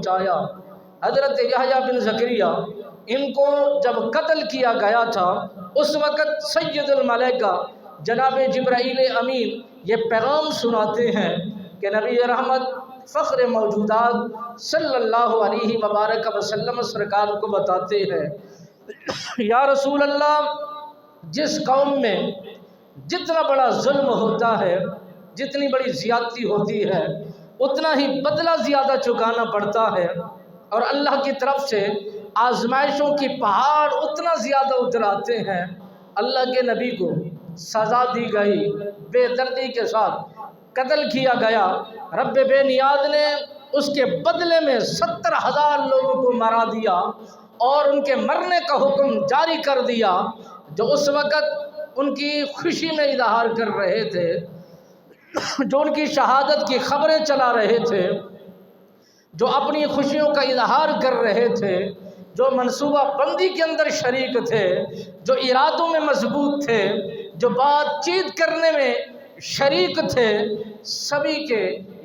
پہنچایا۔ حضرت یحییٰ بن زکریا ان کو جب قتل کیا گیا تھا اس وقت سید الملائکہ جناب جبرائیل امین یہ پیغام سناتے ہیں کہ نبی رحمت فخر موجودات صلی اللہ علیہ وبارک وسلم سرکار کو بتاتے ہیں، یا رسول اللہ، جس قوم میں جتنا بڑا ظلم ہوتا ہے، جتنی بڑی زیادتی ہوتی ہے، اتنا ہی بدلہ زیادہ چکانا پڑتا ہے، اور اللہ کی طرف سے آزمائشوں کی پہاڑ اتنا زیادہ اتراتے ہیں۔ اللہ کے نبی کو سزا دی گئی، بے دردی کے ساتھ قتل کیا گیا۔ رب بے نیاز نے اس کے بدلے میں 70,000 لوگوں کو مرا دیا اور ان کے مرنے کا حکم جاری کر دیا، جو اس وقت ان کی خوشی میں اظہار کر رہے تھے، جو ان کی شہادت کی خبریں چلا رہے تھے، جو اپنی خوشیوں کا اظہار کر رہے تھے، جو منصوبہ بندی کے اندر شریک تھے، جو ارادوں میں مضبوط تھے، جو بات چیت کرنے میں شریک تھے، سبھی کے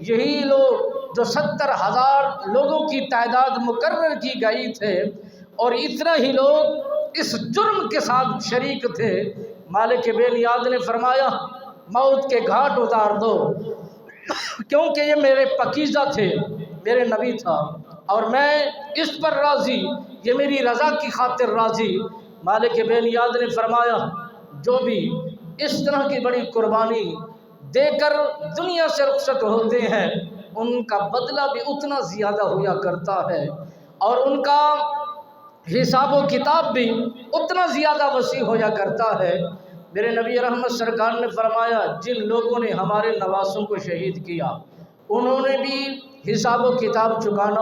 یہی لوگ جو 70,000 لوگوں کی تعداد مقرر کی گئی تھے، اور اتنا ہی لوگ اس جرم کے ساتھ شریک تھے۔ مالک بے نیاز نے فرمایا موت کے گھاٹ اتار دو، کیونکہ یہ میرے پاکیزہ تھے، میرے نبی تھا، اور میں اس پر راضی، یہ میری رضا کی خاطر راضی۔ مالک بے نیاز نے فرمایا جو بھی اس طرح کی بڑی قربانی دے کر دنیا سے رخصت ہوتے ہیں ان کا بدلہ بھی اتنا زیادہ ہوا کرتا ہے، اور ان کا حساب و کتاب بھی اتنا زیادہ وسیع ہوا کرتا ہے۔ میرے نبی رحمت سرکار نے فرمایا جن لوگوں نے ہمارے نواسوں کو شہید کیا انہوں نے بھی حساب و کتاب چکانا